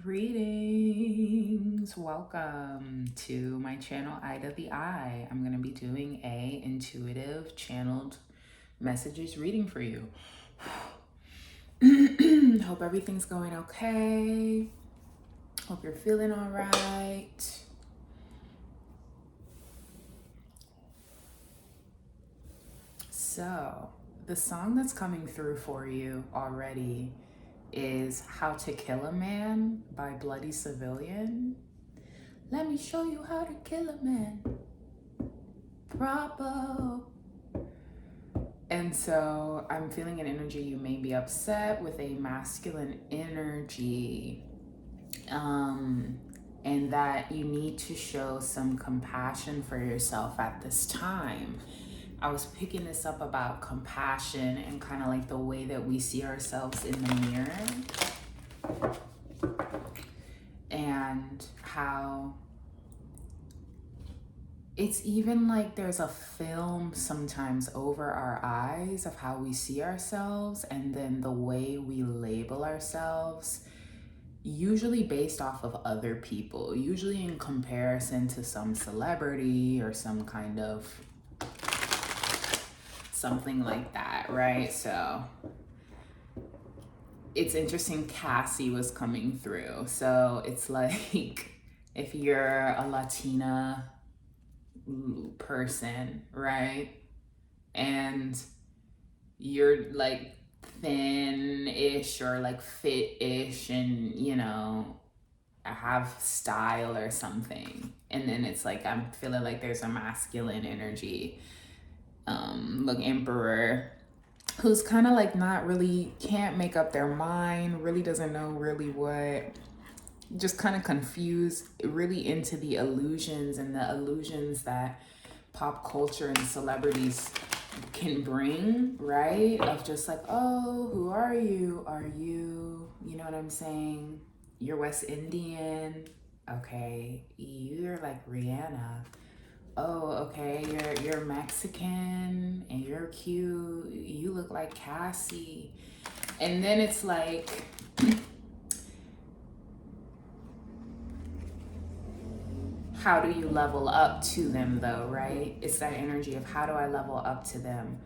Greetings, welcome to my channel Ida the Eye. I'm going to be doing a intuitive channeled messages reading for you. Hope everything's going okay. Hope you're feeling all right. So, the song that's coming through for you already is How to Kill a Man by Bloody Civilian. Let me show you how to kill a man proper. And so I'm feeling an energy, you may be upset with a masculine energy, and that you need to show some compassion for yourself at this time. I was picking this up about compassion and kind of like the way that we see ourselves in the mirror, and how it's even like there's a film sometimes over our eyes of how we see ourselves, and then the way we label ourselves, usually based off of other people, usually in comparison to some celebrity or some kind of something like that, right? So it's interesting, Cassie was coming through. So it's like, if you're a Latina person, right? And you're like thin-ish or like fit-ish and, you know, have style or something. And then it's like, I'm feeling like there's a masculine energy. Look, Emperor, who's kind of like not really, can't make up their mind, really doesn't know really what, just kind of confused, really into the illusions and the illusions that pop culture and celebrities can bring, right? Of just like, oh, who are you? You know what I'm saying? You're West Indian. Okay, you're like Rihanna. Oh, okay, you're Mexican and you're cute. You look like Cassie. And then it's like, how do you level up to them though, right? It's that energy of how do I level up to them?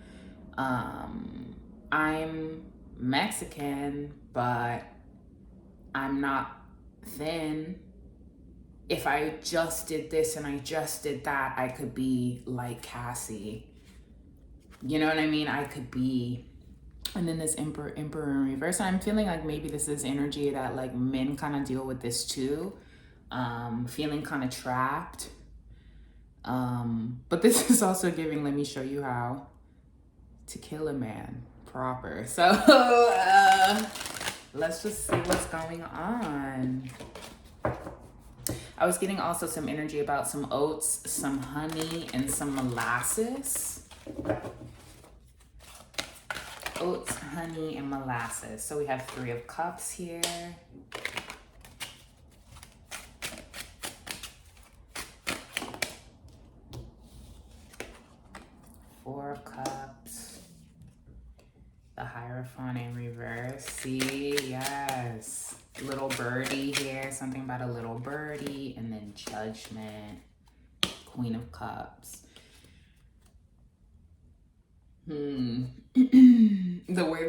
I'm Mexican, but I'm not thin. If I just did this and I just did that, I could be like Cassie. You know what I mean? I could be. And then this emperor in reverse. And I'm feeling like maybe this is energy that like men kind of deal with this too. Feeling kind of trapped. But this is also giving, let me show you how to kill a man proper. So let's just see what's going on. I was getting also some energy about some oats, some honey, and some molasses. Oats, honey, and molasses. So we have 3 of Cups here. Four of Cups. The Hierophant in reverse. See, yes. Little birdie here, something about a little birdie, and then Judgment, Queen of Cups. The way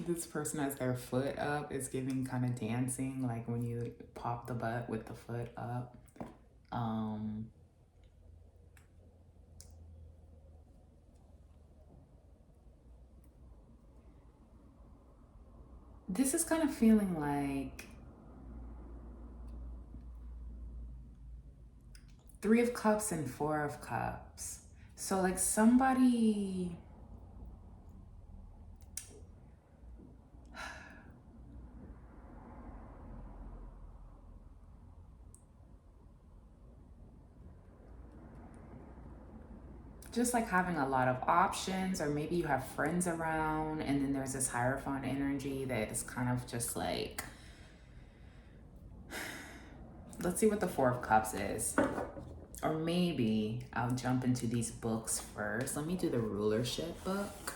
this person has their foot up is giving kind of dancing, like when you pop the butt with the foot up. This is kind of feeling like 3 of Cups and 4 of Cups. So like somebody, just like having a lot of options, or maybe you have friends around, and then there's this Hierophant energy that is kind of just like, let's see what the 4 of Cups is. Or maybe I'll jump into these books first. Let me do the Rulership book.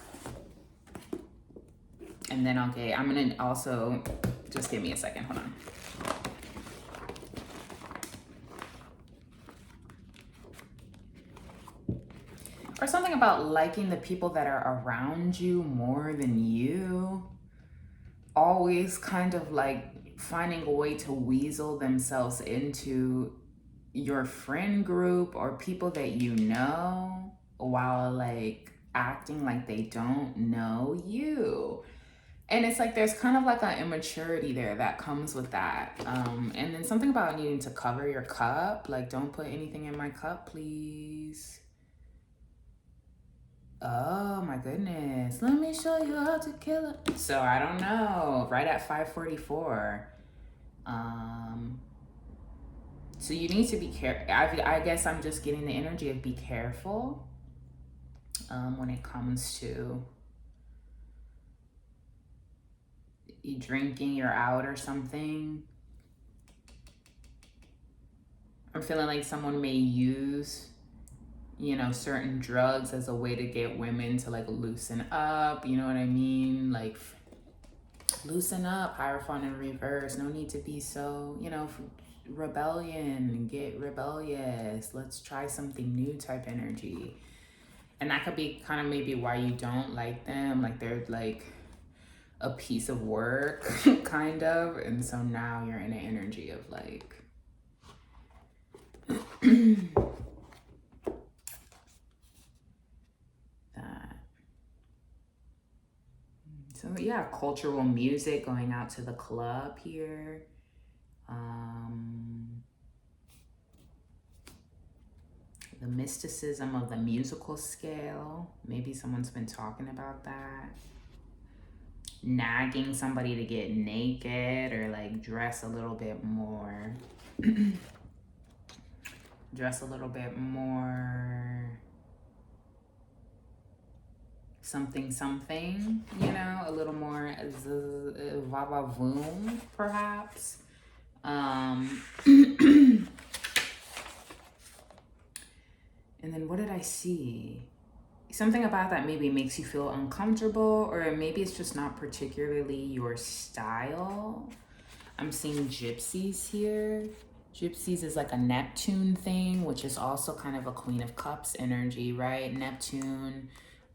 And then, okay, I'm gonna also, just give me a second, hold on. or something about liking the people that are around you more than you. Always kind of like finding a way to weasel themselves into your friend group or people that you know while like acting like they don't know you. And it's like there's kind of like an immaturity there that comes with that. And then something about needing to cover your cup, like don't put anything in my cup, please. Oh my goodness. Let me show you how to kill it. So I don't know. Right at 5:44. So you need to be careful. I guess I'm just getting the energy of be careful when it comes to you drinking, you're out or something. I'm feeling like someone may use, you know, certain drugs as a way to get women to like loosen up. You know what I mean? Like loosen up, Hierophant in reverse. No need to be so, you know, rebellion, get rebellious. Let's try something new type energy. And that could be kind of maybe why you don't like them. Like they're like a piece of work, kind of. And so now you're in an energy of like, that. So yeah, cultural music, going out to the club here. The mysticism of the musical scale. Maybe someone's been talking about that. Nagging somebody to get naked or like dress a little bit more. Dress a little bit more something, you know, a little more va-va-voom, perhaps. And then what did I see? Something about that maybe makes you feel uncomfortable, or maybe it's just not particularly your style. I'm seeing gypsies here. Gypsies is like a Neptune thing, which is also kind of a Queen of Cups energy, right? Neptune,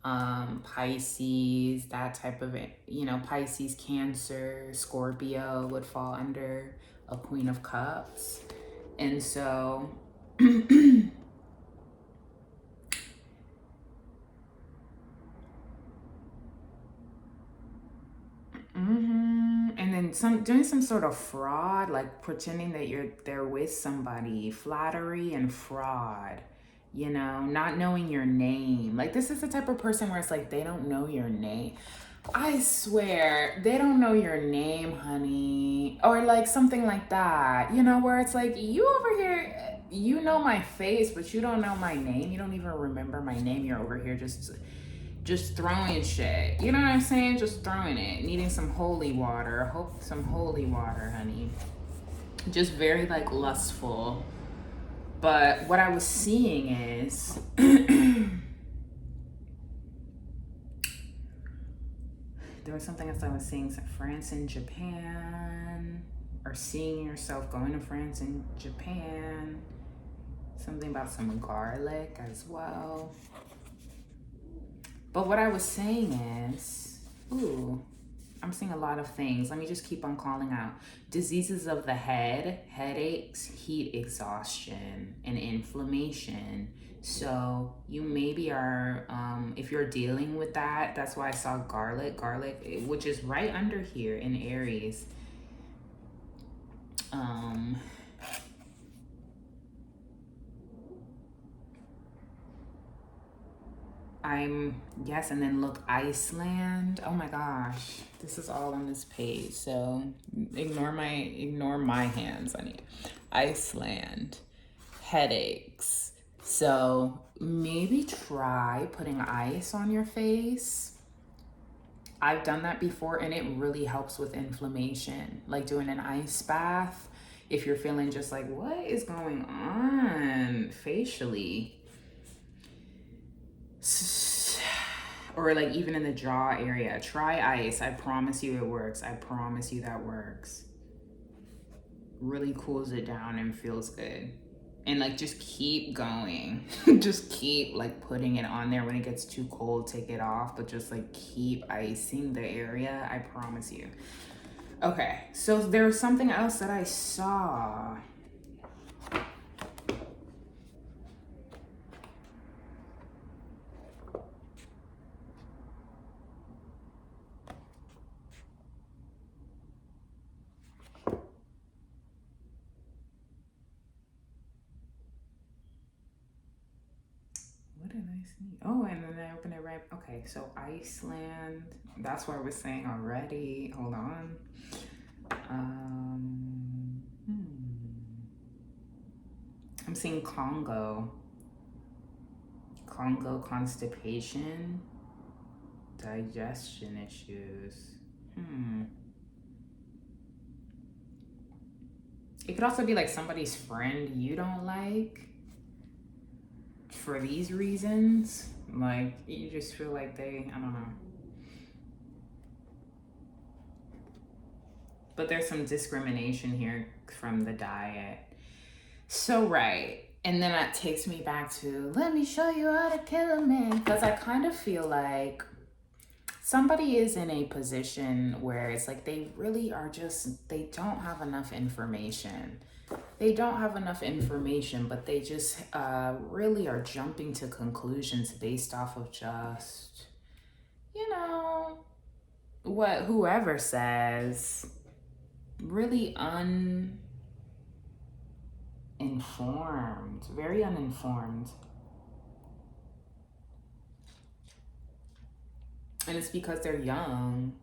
Pisces, that type of, you know, Pisces, Cancer, Scorpio would fall under a Queen of Cups. And so and then doing some sort of fraud, like pretending that you're there with somebody, flattery and fraud, you know, not knowing your name. Like this is the type of person where it's like they don't know your name. I swear they don't know your name, honey, or like something like that, you know, where it's like you over here, you know my face, but you don't know my name. You don't even remember my name. You're over here just throwing shit. You know what I'm saying? Just throwing it. Needing some holy water. Hope some holy water, honey. Just very like lustful. But what I was seeing is there was something else I was seeing, France and Japan, or seeing yourself going to France and Japan. Something about some garlic as well. But what I was saying is, I'm seeing a lot of things. Let me just keep on calling out. Diseases of the head, headaches, heat exhaustion, and inflammation. So you maybe are, if you're dealing with that, that's why I saw garlic, which is right under here in Aries. Yes, and then look, Iceland. Oh my gosh, this is all on this page. So ignore my hands, honey. Iceland, headaches. So maybe try putting ice on your face. I've done that before and it really helps with inflammation. Like doing an ice bath. If you're feeling just like, what is going on facially? Or like even in the jaw area, try ice. I promise you it works. I promise you that works. Really cools it down and feels good. and like just keep going. Just keep like putting it on there. When it gets too cold, take it off, but just like keep icing the area, I promise you. Okay, so there's something else that I saw. What did I see? Oh, and then I opened it right. Okay, so Iceland. That's what I was saying already. Hold on. I'm seeing Congo. Congo constipation, digestion issues. It could also be like somebody's friend you don't like for these reasons. Like you just feel like they, I don't know. But there's some discrimination here from the diet. So, right. And then that takes me back to, let me show you how to kill a man. Because I kind of feel like somebody is in a position where it's like they really are just, they don't have enough information. They don't have enough information, but they just really are jumping to conclusions based off of just, you know, what whoever says. Really uninformed, very uninformed. And it's because they're young.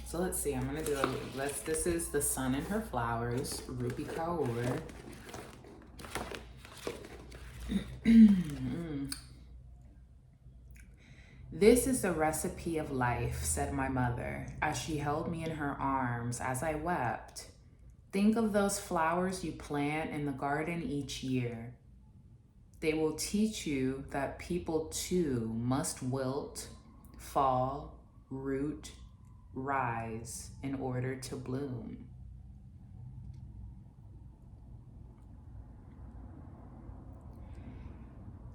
So let's see, I'm gonna do this is the sun and her flowers, Rupi Kaur. This is the recipe of life, said my mother, as she held me in her arms as I wept. Think of those flowers you plant in the garden each year. They will teach you that people too must wilt, fall, root, rise in order to bloom.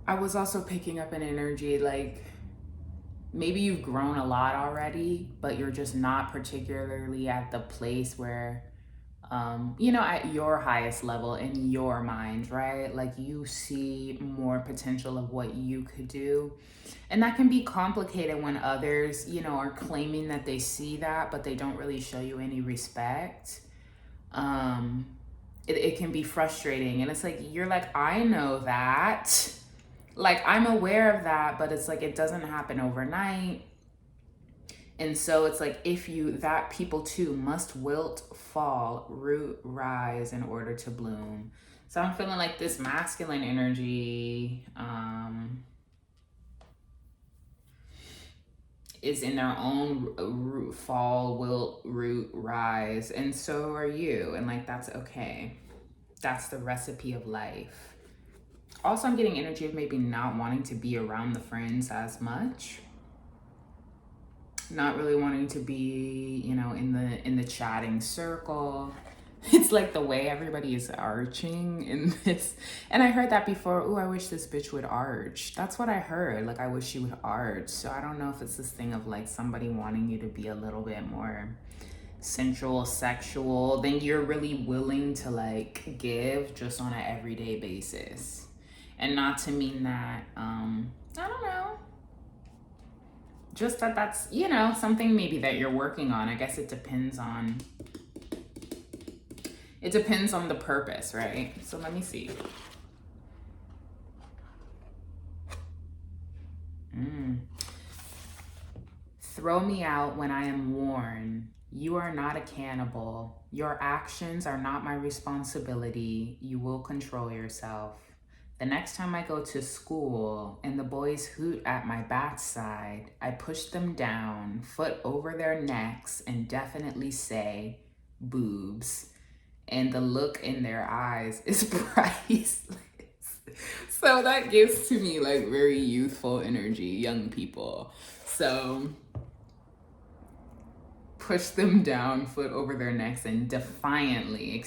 I was also picking up an energy like maybe you've grown a lot already, but you're just not particularly at the place where, you know, at your highest level in your mind, right? Like you see more potential of what you could do. And that can be complicated when others, you know, are claiming that they see that, but they don't really show you any respect. It can be frustrating. And it's like, you're like, I know that. Like, I'm aware of that, but it's like, it doesn't happen overnight. And so it's like, that people too must wilt, fall, root, rise in order to bloom. So I'm feeling like this masculine energy is in their own root, fall, wilt, root, rise. And so are you. And like, that's okay. That's the recipe of life. Also, I'm getting energy of maybe not wanting to be around the friends as much. Not really wanting to be, you know, in the chatting circle. It's like the way everybody is arching in this. And I heard that before. Oh, I wish this bitch would arch. That's what I heard. Like, I wish she would arch. So I don't know if it's this thing of like somebody wanting you to be a little bit more sensual, sexual, then you're really willing to like give just on an everyday basis. And not to mean that, I don't know, just that's, you know, something maybe that you're working on. I guess it depends on the purpose, right? So let me see. Throw me out when I am worn. You are not a cannibal. Your actions are not my responsibility. You will control yourself. The next time I go to school and the boys hoot at my backside, I push them down, foot over their necks, and definitely say, boobs. And the look in their eyes is priceless. So that gives to me like very youthful energy, young people. So push them down, foot over their necks, and defiantly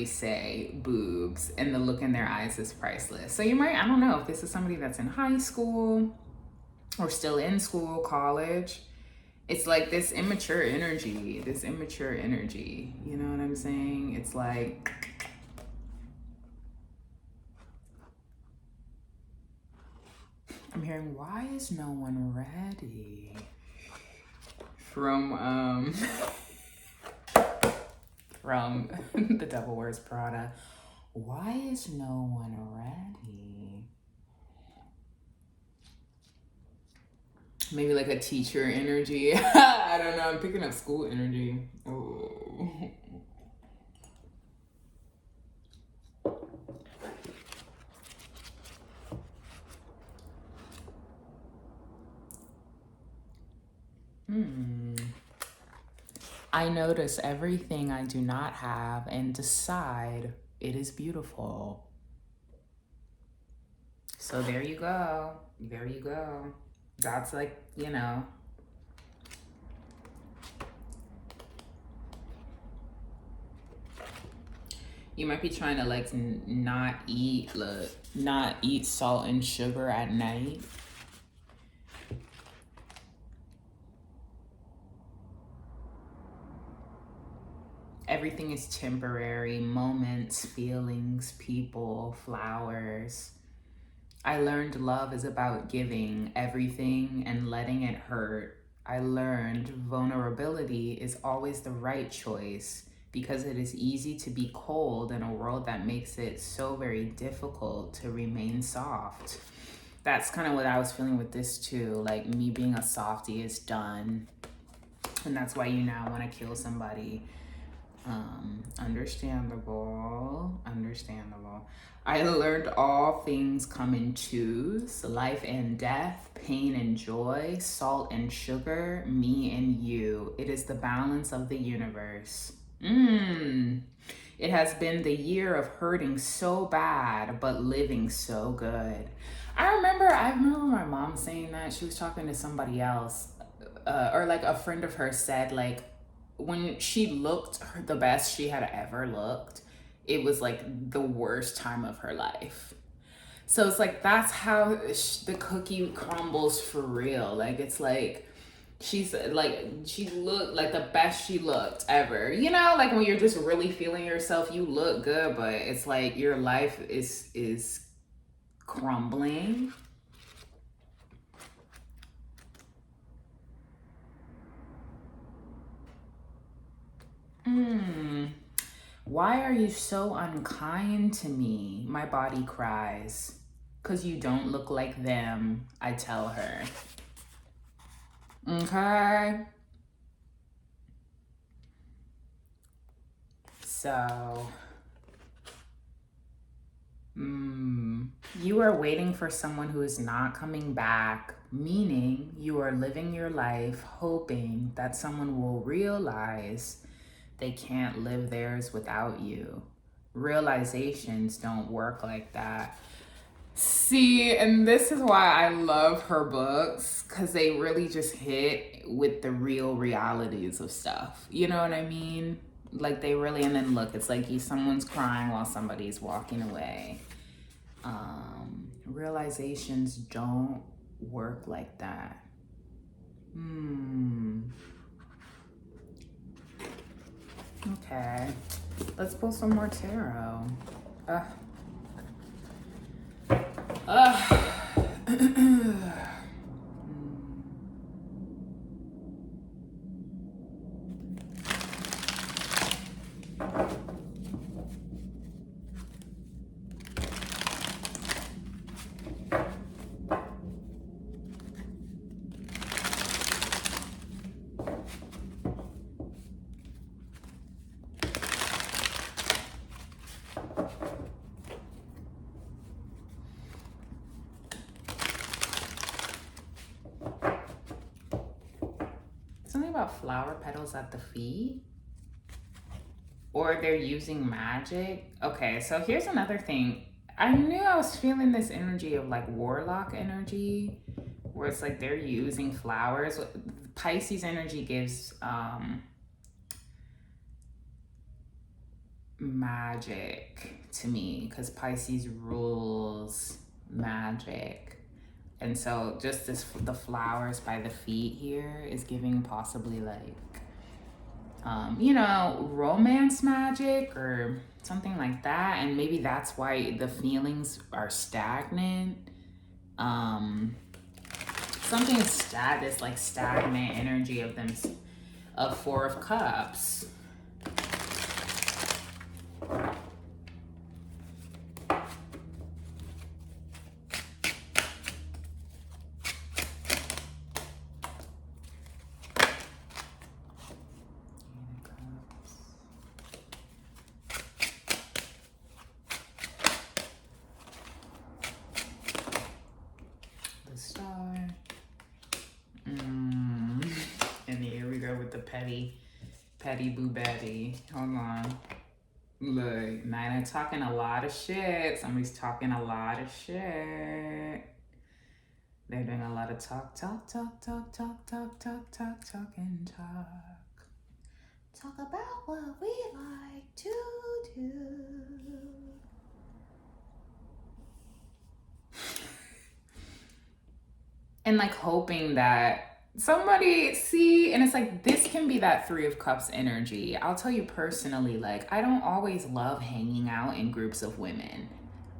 say boobs, and the look in their eyes is priceless. So you might, I don't know if this is somebody that's in high school or still in school, college. It's like this immature energy, you know what I'm saying? It's like, I'm hearing, why is no one ready? From from The Devil Wears Prada. Why is no one ready? Maybe like a teacher energy. I don't know. I'm picking up school energy. Oh. I notice everything I do not have and decide it is beautiful. So there you go. There you go. That's like, you know. You might be trying to like not eat salt and sugar at night. Everything is temporary, moments, feelings, people, flowers. I learned love is about giving everything and letting it hurt. I learned vulnerability is always the right choice because it is easy to be cold in a world that makes it so very difficult to remain soft. That's kind of what I was feeling with this too. Like, me being a softie is done. And that's why you now want to kill somebody. Understandable. I learned all things come in twos, life and death, pain and joy, salt and sugar, me and you. It is the balance of the universe. It has been the year of hurting so bad, but living so good. I remember my mom saying that. She was talking to somebody else, or like a friend of hers said, like, when she looked the best she had ever looked, it was like the worst time of her life. So it's like, that's how the cookie crumbles for real. Like, it's like, she looked like the best she looked ever. You know, like when you're just really feeling yourself, you look good, but it's like your life is crumbling. Why are you so unkind to me? My body cries. 'Cause you don't look like them, I tell her. Okay. So, you are waiting for someone who is not coming back, meaning you are living your life hoping that someone will realize they can't live theirs without you. Realizations don't work like that. See, and this is why I love her books, because they really just hit with the real realities of stuff. You know what I mean? Like, they really, and then look, it's like someone's crying while somebody's walking away. Realizations don't work like that. Okay, let's pull some more tarot. Something about flower petals at the feet, or they're using magic. Okay, so here's another thing. I knew I was feeling this energy of like warlock energy, where it's like they're using flowers. Pisces energy gives magic to me, because Pisces rules magic. And so just the flowers by the feet here is giving possibly like, you know, romance magic or something like that. And maybe that's why the feelings are stagnant. Something is this like stagnant energy of them, of Four of Cups. Petty boo betty. Hold on. Look, Nina talking a lot of shit. Somebody's talking a lot of shit. They're doing a lot of talk and talk. Talk about what we like to do. And like hoping that somebody see, and it's like, this can be that Three of Cups energy. I'll tell you personally, like, I don't always love hanging out in groups of women.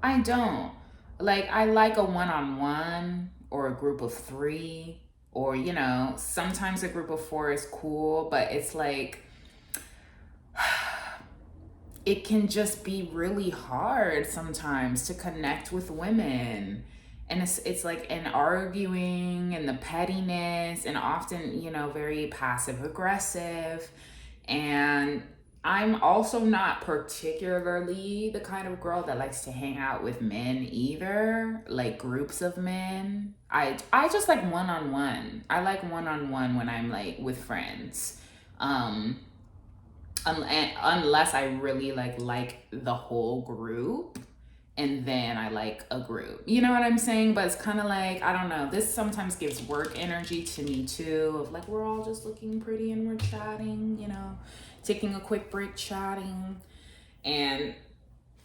I don't. Like, I like a one-on-one or a group of 3, or, you know, sometimes a group of 4 is cool, but it's like, it can just be really hard sometimes to connect with women. And it's like an arguing and the pettiness, and often, you know, very passive aggressive. And I'm also not particularly the kind of girl that likes to hang out with men either, like groups of men. I just like one-on-one. I like one-on-one when I'm like with friends. Unless I really like the whole group, and then I like a group. You know what I'm saying? But it's kind of like, I don't know. This sometimes gives work energy to me too, of like, we're all just looking pretty and we're chatting, you know, taking a quick break chatting. And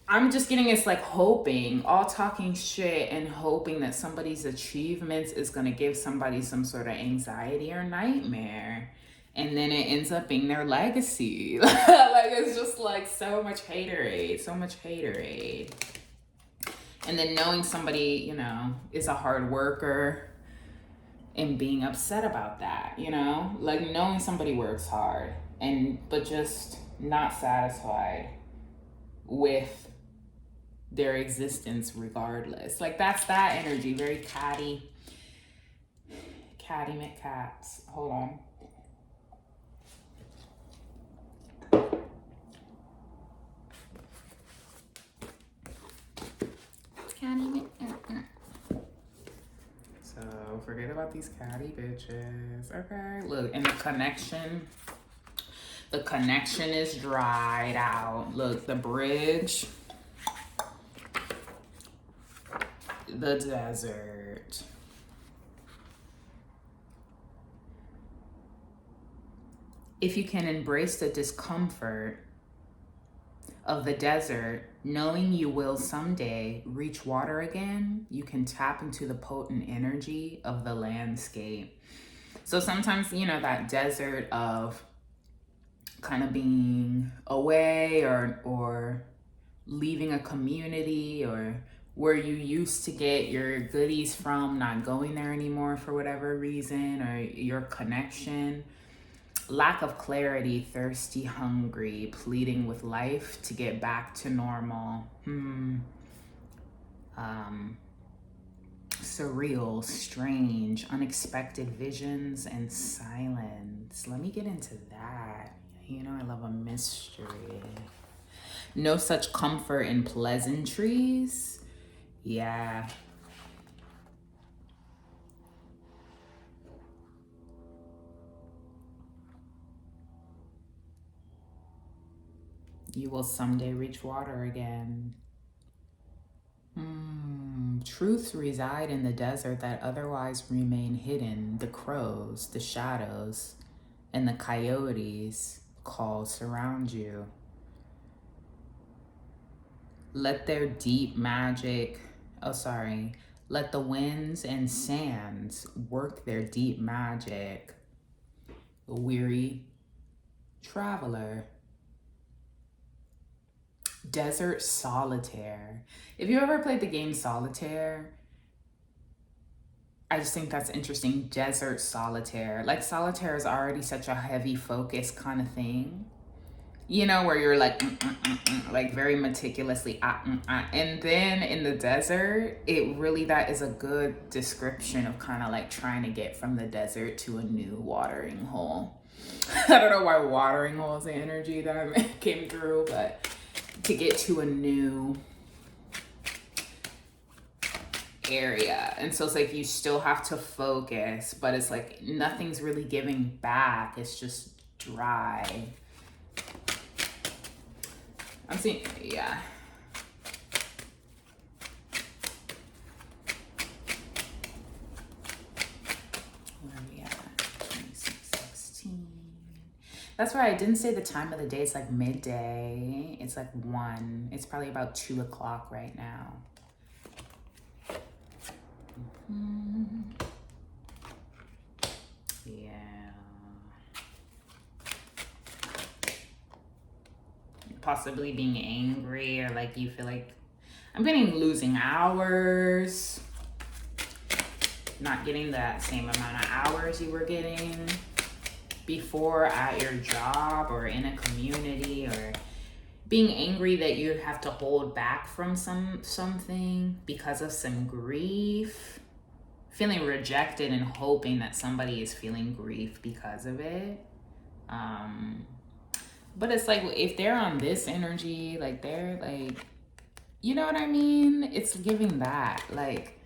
I'm just getting this like hoping, all talking shit and hoping that somebody's achievements is going to give somebody some sort of anxiety or nightmare. And then it ends up being their legacy. Like, it's just like so much haterade, so much haterade. And then knowing somebody, you know, is a hard worker and being upset about that, you know? Like knowing somebody works hard but just not satisfied with their existence regardless. Like that's that energy, very catty McCats. Hold on. So forget about these catty bitches. Okay, look, and the connection is dried out. Look, the bridge, the desert. If you can embrace the discomfort of the desert, knowing you will someday reach water again, you can tap into the potent energy of the landscape. So sometimes, you know, that desert of kind of being away or leaving a community, or where you used to get your goodies from, not going there anymore for whatever reason, or your connection. Lack of clarity, thirsty, hungry, pleading with life to get back to normal. Surreal, strange, unexpected visions and silence. Let me get into that. You know, I love a mystery. No such comfort in pleasantries. Yeah. You will someday reach water again. Truths reside in the desert that otherwise remain hidden. The crows, the shadows, and the coyotes call surround you. Let their deep magic, let the winds and sands work their deep magic. Weary traveler. Desert solitaire. If you ever played the game Solitaire, I just think that's interesting. Desert solitaire. Like solitaire is already such a heavy focus kind of thing. You know, where you're like, like very meticulously, and then in the desert, that is a good description of kind of like trying to get from the desert to a new watering hole. I don't know why watering hole is the energy that came through, but to get to a new area. And so it's like you still have to focus, but it's like nothing's really giving back. It's just dry. I'm seeing, yeah. Where are we at? 2616. That's why I didn't say the time of the day. It's like midday. It's like 1. It's probably about 2 o'clock right now. Yeah. Possibly being angry, or like you feel like I'm getting losing hours, not getting that same amount of hours you were getting before at your job or in a community, or being angry that you have to hold back from something because of some grief, feeling rejected and hoping that somebody is feeling grief because of it. But it's like, if they're on this energy, like they're like, you know what I mean? It's giving that, like,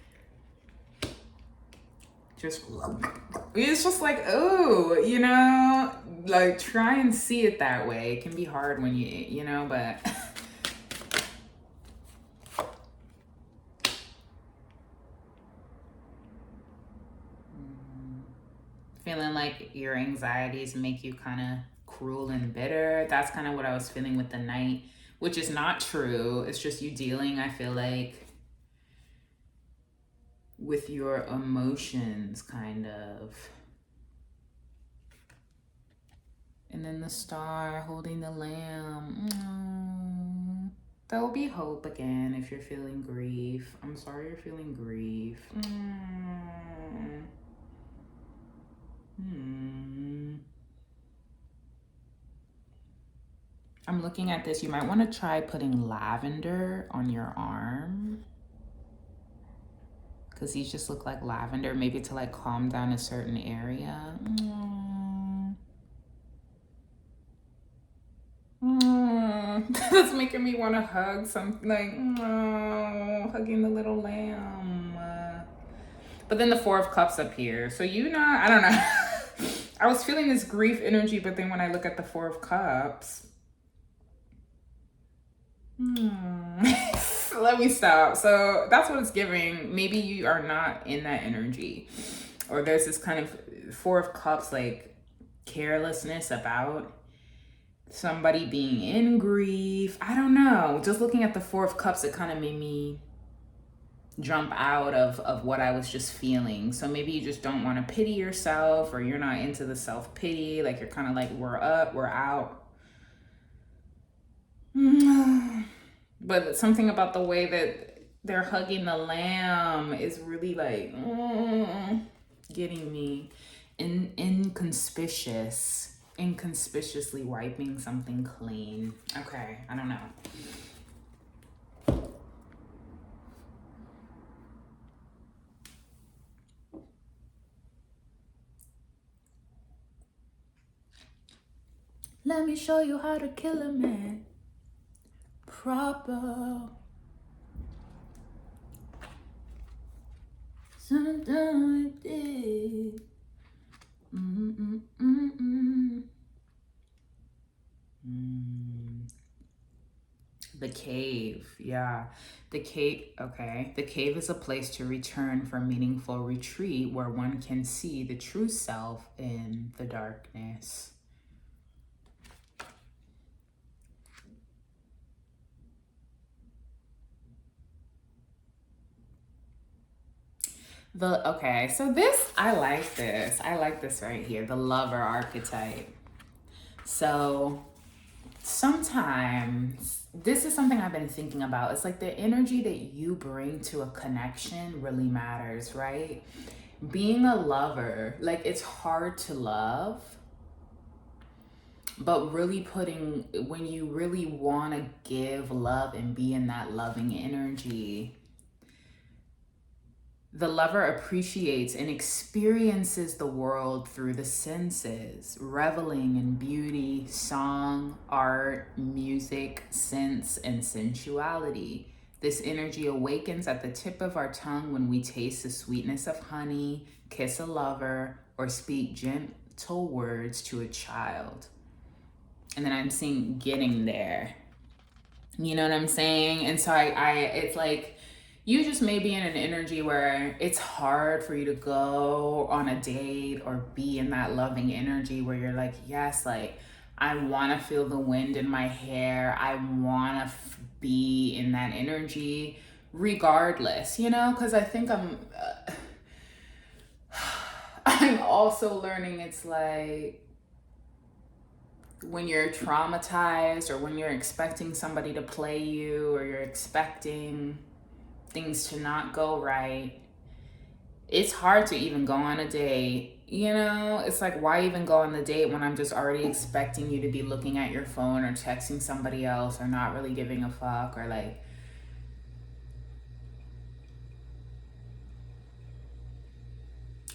it's just like, oh, you know, like try and see it that way. It can be hard when you know, but feeling like your anxieties make you kind of cruel and bitter. That's kind of what I was feeling with the Knight, which is not true. It's just you dealing, I feel like, with your emotions, kind of. And then the Star holding the Lamb. There will be hope again if you're feeling grief. I'm sorry you're feeling grief. I'm looking at this. You might want to try putting lavender on your arm, because these just look like lavender, maybe to like calm down a certain area. That's making me want to hug something, like, hugging the little lamb. But then the Four of Cups up here. So I don't know. I was feeling this grief energy, but then when I look at the Four of Cups, let me stop. So that's what it's giving. Maybe you are not in that energy, or there's this kind of Four of Cups, like carelessness about somebody being in grief. I don't know. Just looking at the Four of Cups, it kind of made me jump out of what I was just feeling. So maybe you just don't want to pity yourself, or you're not into the self-pity. Like you're kind of like, we're up, we're out. But something about the way that they're hugging the lamb is really like getting me. Inconspicuously wiping something clean. Okay, I don't know. Let me show you how to kill a man proper. Something like this. The cave, yeah. The cave, okay. The cave is a place to return for meaningful retreat where one can see the true self in the darkness. Okay, so this, I like this. I like this right here, the lover archetype. So sometimes this is something I've been thinking about. It's like the energy that you bring to a connection really matters, right? Being a lover, like it's hard to love, but really when you really want to give love and be in that loving energy, the lover appreciates and experiences the world through the senses, reveling in beauty, song, art, music, sense, and sensuality. This energy awakens at the tip of our tongue when we taste the sweetness of honey, kiss a lover, or speak gentle words to a child. And then I'm seeing getting there. You know what I'm saying? And so it's like, you just may be in an energy where it's hard for you to go on a date or be in that loving energy where you're like, yes, like I want to feel the wind in my hair. I want to be in that energy regardless, you know, because I think I'm also learning it's like when you're traumatized or when you're expecting somebody to play you or you're expecting things to not go right, it's hard to even go on a date. You know, it's like, why even go on the date when I'm just already expecting you to be looking at your phone or texting somebody else or not really giving a fuck or like,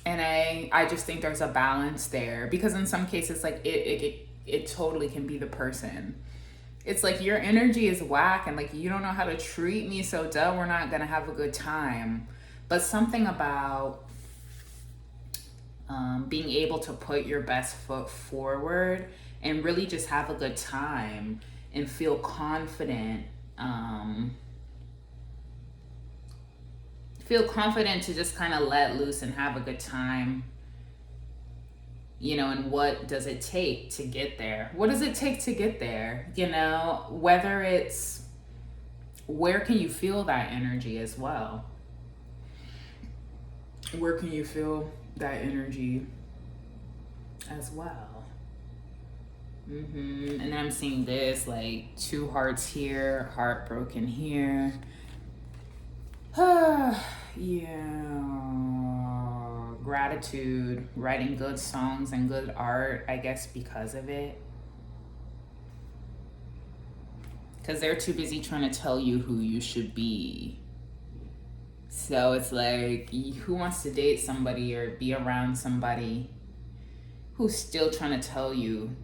and I just think there's a balance there because in some cases like it totally can be the person. It's like your energy is whack and like you don't know how to treat me, so duh, we're not gonna have a good time. But something about being able to put your best foot forward and really just have a good time and feel confident. Feel confident to just kind of let loose and have a good time. You know, and what does it take to get there? What does it take to get there? You know, whether it's where can you feel that energy as well? Where can you feel that energy as well? And then I'm seeing this like 2 hearts here, heartbroken here. Yeah, gratitude, writing good songs and good art, I guess because of it. Because they're too busy trying to tell you who you should be. So it's like, who wants to date somebody or be around somebody who's still trying to tell you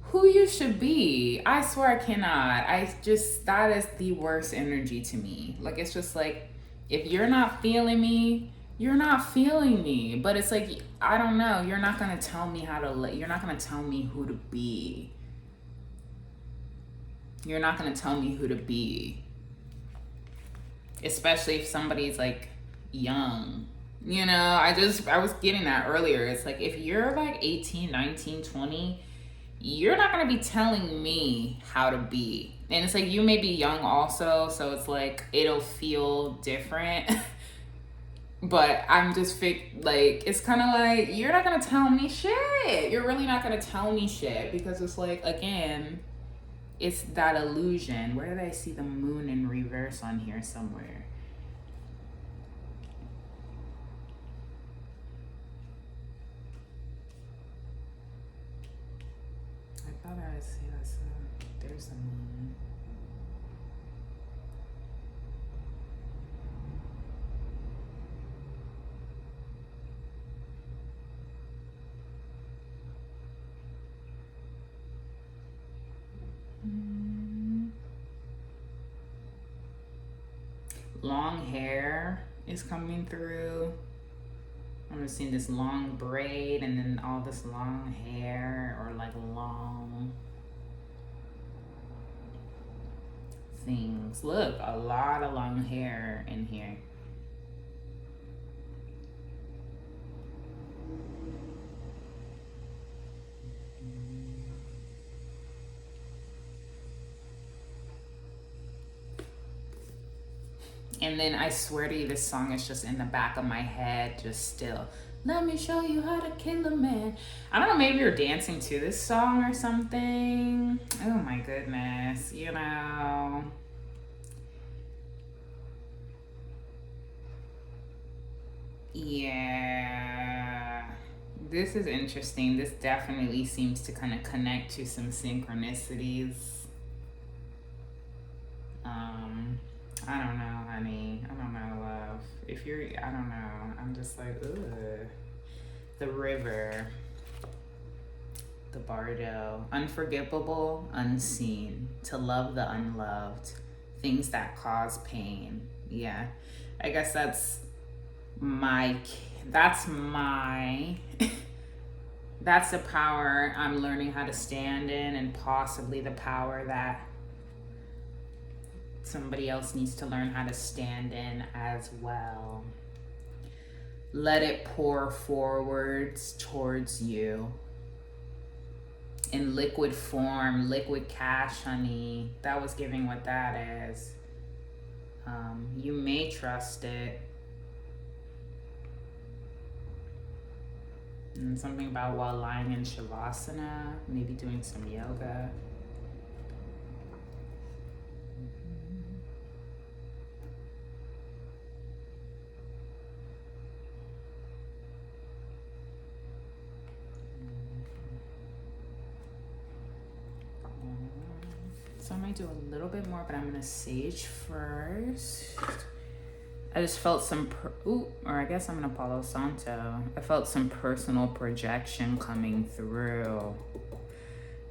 who you should be? I swear I cannot. That is the worst energy to me. Like, it's just like, if you're not feeling me, you're not feeling me. But it's like, I don't know. You're not going to tell me you're not going to tell me who to be. You're not going to tell me who to be. Especially if somebody's like young. You know, I was getting that earlier. It's like, if you're like 18, 19, 20, you're not going to be telling me how to be. And it's like, you may be young also, so it's like, it'll feel different. But I'm just like, it's kind of like, you're not going to tell me shit. You're really not going to tell me shit because it's like, again, it's that illusion. Where did I see the moon in reverse on here somewhere? I thought I see that. There's the moon. Long hair is coming through. I'm just seeing this long braid and then all this long hair or like long things. Look, a lot of long hair in here. And then I swear to you, this song is just in the back of my head, just still. Let me show you how to kill a man. I don't know, maybe you're dancing to this song or something. Oh my goodness, you know. Yeah. This is interesting. This definitely seems to kind of connect to some synchronicities. I don't know, honey. I don't know, love. If you're, I don't know. I'm just like, ugh. The river. The bardo. Unforgivable, unseen. To love the unloved. Things that cause pain. Yeah. I guess that's my that's the power I'm learning how to stand in, and possibly the power that somebody else needs to learn how to stand in as well. Let it pour forwards towards you in liquid form, liquid cash, honey. That was giving what that is. You may trust it. And something about while lying in Shavasana, maybe doing some yoga. So I might do a little bit more, but I'm gonna sage first. I just felt some, or I guess I'm gonna Palo Santo. I felt some personal projection coming through.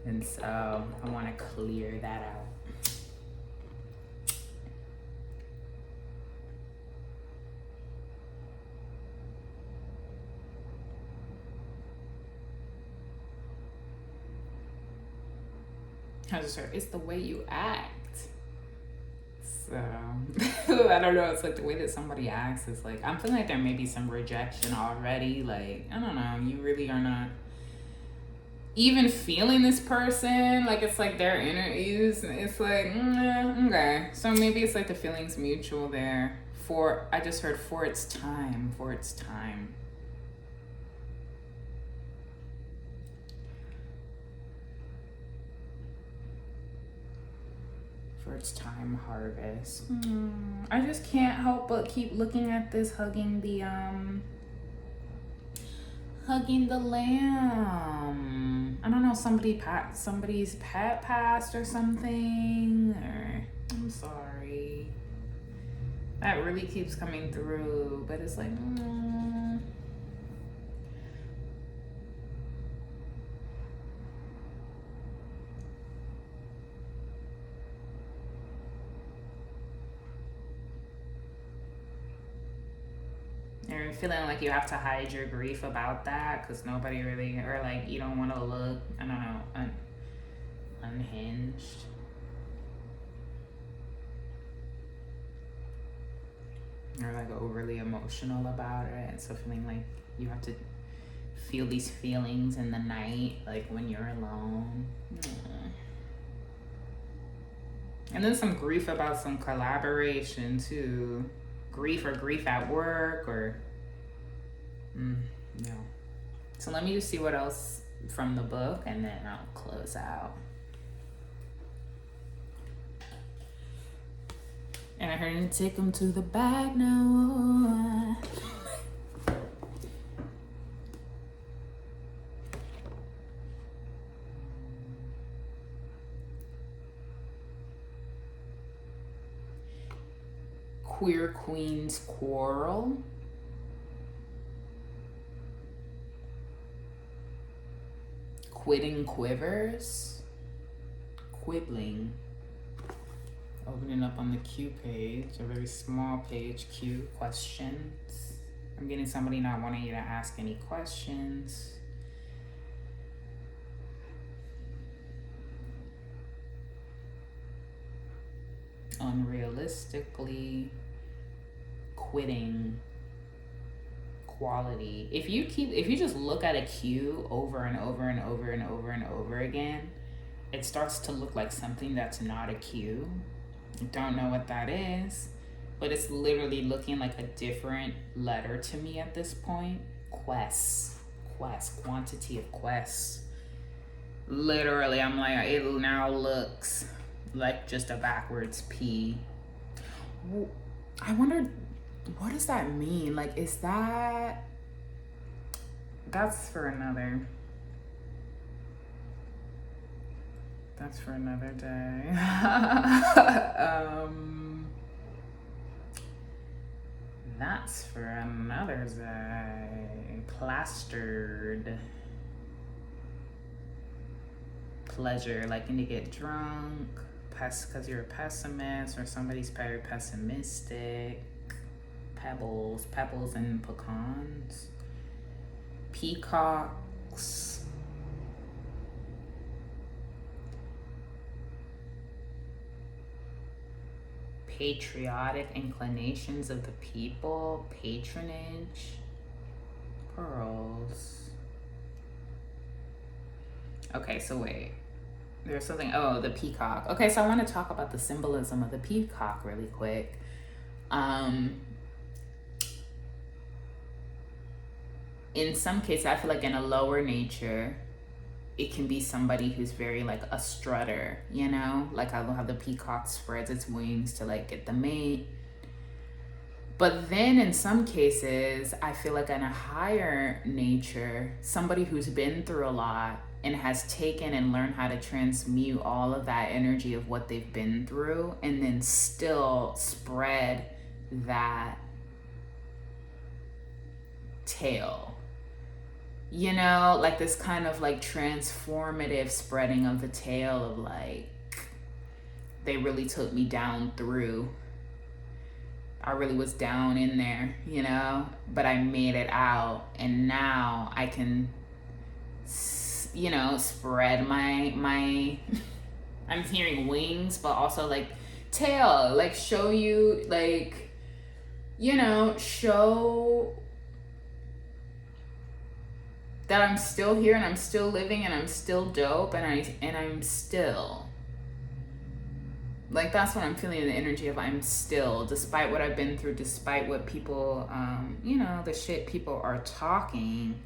And so I wanna clear that out. I just heard, it's the way you act. So, I don't know, it's like the way that somebody acts is like, I'm feeling like there may be some rejection already. Like, I don't know, you really are not even feeling this person. Like, it's like their interviews, it's like, okay. So maybe it's like the feeling's mutual there. I just heard for its time, for its time. For its time, harvest. I just can't help but keep looking at this, hugging the lamb. I don't know, somebody's pet passed or something, or I'm sorry. That really keeps coming through, but it's like, You're feeling like you have to hide your grief about that because nobody really, or like you don't want to look, I don't know, unhinged. Or like overly emotional about it. So feeling like you have to feel these feelings in the night, like when you're alone. And then some grief about some collaboration too. Grief at work, or no. So let me just see what else from the book, and then I'll close out. And I heard him take him to the back now. Queer Queen's Quarrel. Quitting Quivers. Quibbling. Opening up on the Q page, a very small page, Q, questions. I'm getting somebody not wanting you to ask any questions. unrealistically quitting quality. If you just look at a cue over and over and over and over and over again, it starts to look like something that's not a cue. You don't know what that is, but it's literally looking like a different letter to me at this point. Quest, quantity of quests. Literally, I'm like, it now looks like just a backwards P. I wonder, what does that mean? Like, is that, that's for another day. That's for another day. Plastered. Pleasure, liking to get drunk, because you're a pessimist or somebody's very pessimistic. Pebbles and pecans. Peacocks. Patriotic inclinations of the people. Patronage. Pearls. Okay, so wait. There's something, oh, the peacock. Okay, so I want to talk about the symbolism of the peacock really quick. In some cases, I feel like in a lower nature, it can be somebody who's very like a strutter, you know? Like I love how the peacock spreads its wings to like get the mate. But then in some cases, I feel like in a higher nature, somebody who's been through a lot and has taken and learned how to transmute all of that energy of what they've been through and then still spread that tail. You know, like this kind of like transformative spreading of the tail of like, they really took me down through. I really was down in there, you know, but I made it out and now I can, you know, spread my I'm hearing wings, but also like tail, like show you, like, you know, show that I'm still here and I'm still living and I'm still dope and I'm still, like, that's what I'm feeling in the energy of I'm still, despite what I've been through, despite what people, you know, the shit people are talking,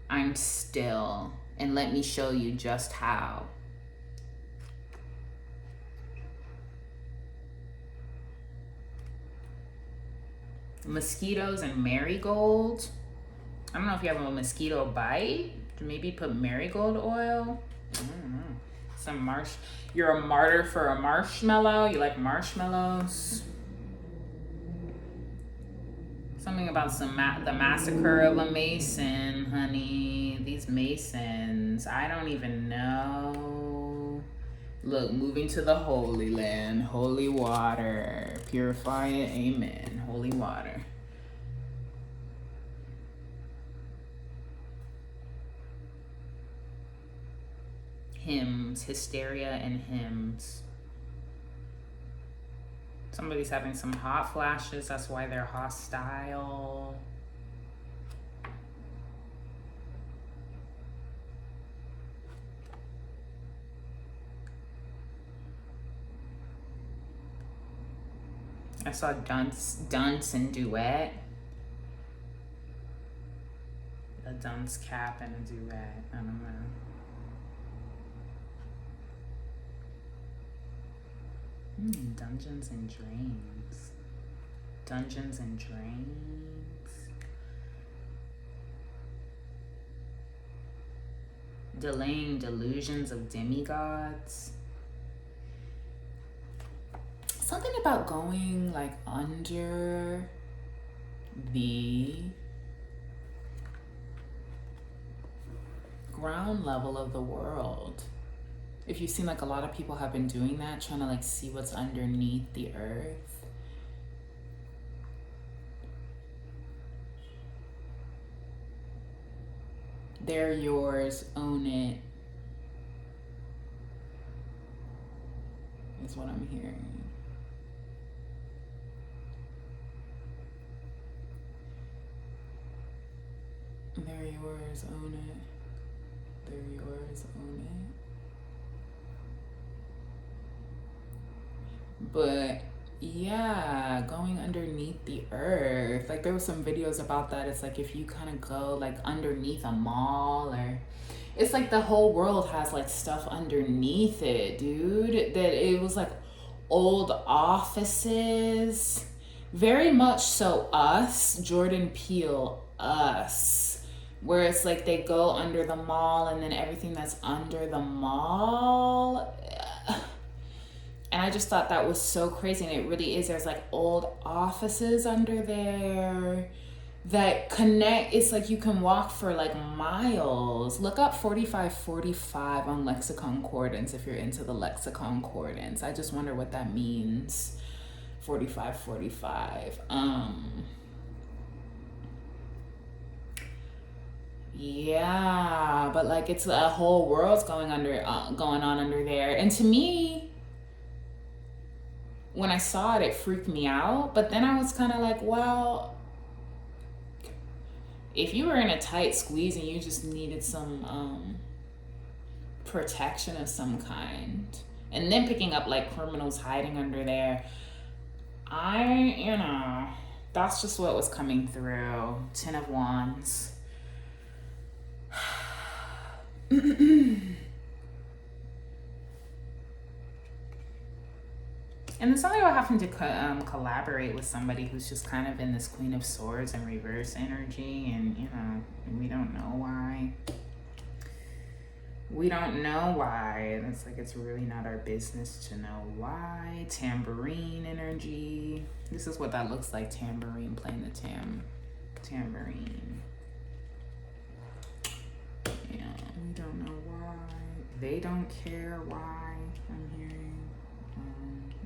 I'm still, and let me show you just how. Mosquitoes and marigold. I don't know if you have a mosquito bite. Maybe put marigold oil. I don't know. You're a martyr for a marshmallow. You like marshmallows. Something about the massacre of a Mason, honey. These Masons, I don't even know. Look, moving to the Holy Land, holy water, purify it, amen, holy water. Hymns, hysteria and hymns. Somebody's having some hot flashes, that's why they're hostile. I saw dunce and duet. A dunce cap and a duet, I don't know. Dungeons and Drains. Dungeons and Drains. Delaying delusions of demigods. Something about going like under the ground level of the world. If you seem like a lot of people have been doing that, trying to like see what's underneath the earth. They're yours, own it, is what I'm hearing. They're yours, own it. They're yours, own it. But yeah, going underneath the earth. Like there were some videos about that. It's like if you kind of go like underneath a mall, or it's like the whole world has like stuff underneath it, dude. That it was like old offices. Very much so Us, Jordan Peele, Us. Where it's like they go under the mall and then everything that's under the mall. And I just thought that was so crazy. And it really is. There's like old offices under there that connect. It's like you can walk for like miles. Look up 4545 on lexicon concordance if you're into the lexicon concordance. I just wonder what that means. 4545. Yeah, but like it's a whole world's going on under there. And to me, when I saw it, it freaked me out. But then I was kind of like, well, if you were in a tight squeeze and you just needed some protection of some kind, and then picking up like criminals hiding under there, that's just what was coming through. 10 of Wands. And then something about having to collaborate with somebody who's just kind of in this Queen of Swords and reverse energy, and we don't know why. We don't know why. It's like it's really not our business to know why. Tambourine energy. This is what that looks like. Tambourine, playing the tambourine. Yeah, we don't know why. They don't care why. I'm hearing.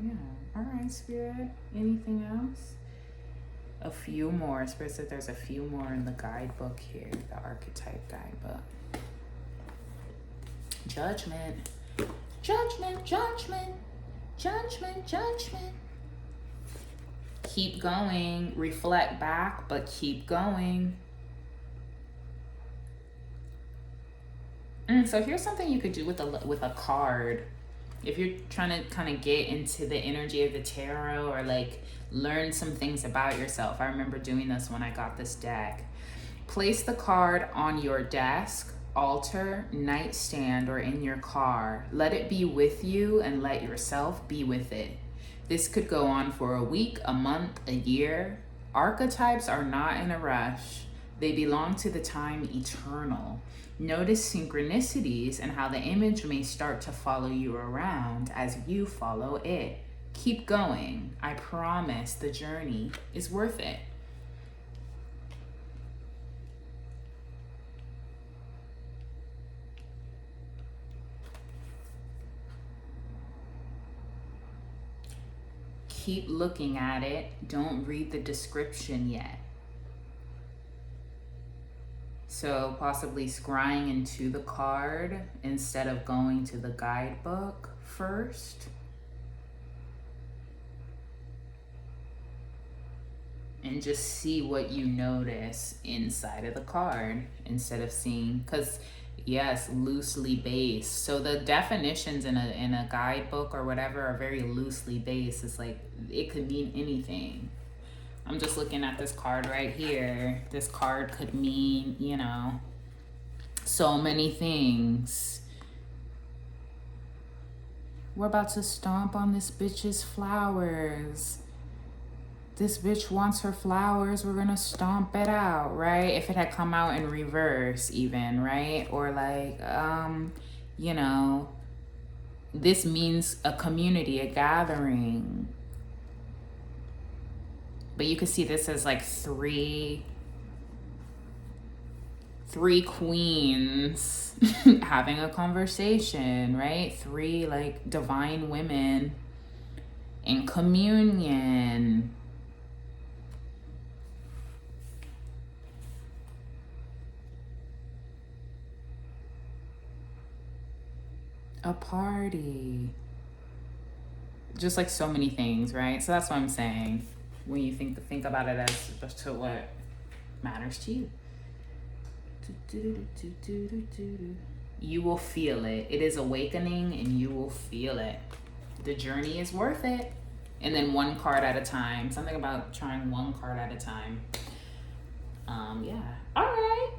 Yeah. All right, Spirit. Anything else? A few more. Spirit said there's a few more in the guidebook here, the archetype guidebook. Judgment. Judgment, judgment, judgment, judgment. Keep going. Reflect back, but keep going. So here's something you could do with a card. If you're trying to kind of get into the energy of the tarot or like learn some things about yourself. I remember doing this when I got this deck. Place the card on your desk, altar, nightstand, or in your car. Let it be with you and let yourself be with it. This could go on for a week, a month, a year. Archetypes are not in a rush. They belong to the time eternal. Notice synchronicities and how the image may start to follow you around as you follow it. Keep going. I promise the journey is worth it. Keep looking at it. Don't read the description yet. So possibly scrying into the card instead of going to the guidebook first. And just see what you notice inside of the card instead of seeing, because yes, loosely based. So the definitions in a guidebook or whatever are very loosely based. It's like it could mean anything. I'm just looking at this card right here. This card could mean, so many things. We're about to stomp on this bitch's flowers. This bitch wants her flowers. We're gonna stomp it out, right? If it had come out in reverse even, right? Or like, this means a community, a gathering. But you could see this as like three queens having a conversation, right? 3 like divine women in communion. A party. Just like so many things, right? So that's what I'm saying. When you think about it as to what matters to you. You will feel it. It is awakening and you will feel it. The journey is worth it. And then one card at a time. Something about trying one card at a time. Yeah. All right.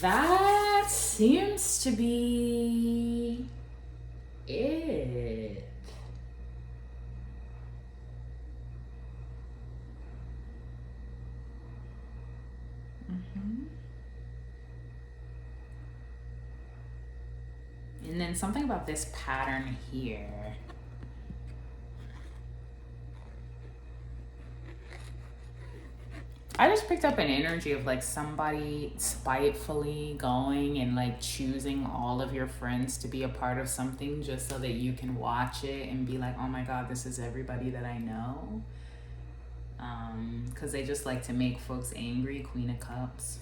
That seems to be it. And then something about this pattern here. I just picked up an energy of like somebody spitefully going and like choosing all of your friends to be a part of something just so that you can watch it and be like, oh my God, this is everybody that I know. Because they just like to make folks angry. Queen of Cups.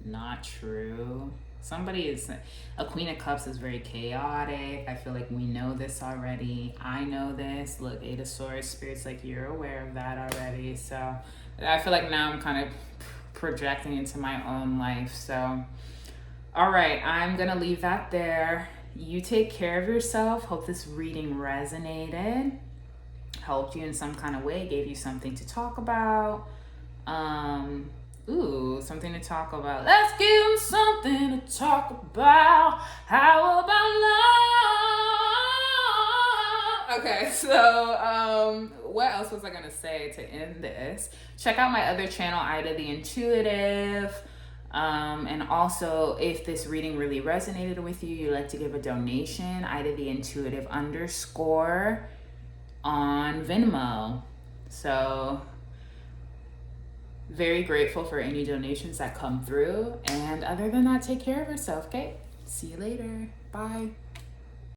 Not true. A Queen of Cups is very chaotic. I feel like we know this already. I know this. Look, Eight of Swords, Spirit's like, you're aware of that already. So I feel like now I'm kind of projecting into my own life. So, all right, I'm going to leave that there. You take care of yourself. Hope this reading resonated, helped you in some kind of way, gave you something to talk about. Something to talk about. Let's give them something to talk about. How about love? Okay, so what else was I gonna say to end this? Check out my other channel, Ida the Intuitive. And also, if this reading really resonated with you, you'd like to give a donation, Ida the Intuitive _ on Venmo. So very grateful for any donations that come through. And other than that, take care of yourself, okay? See you later. Bye.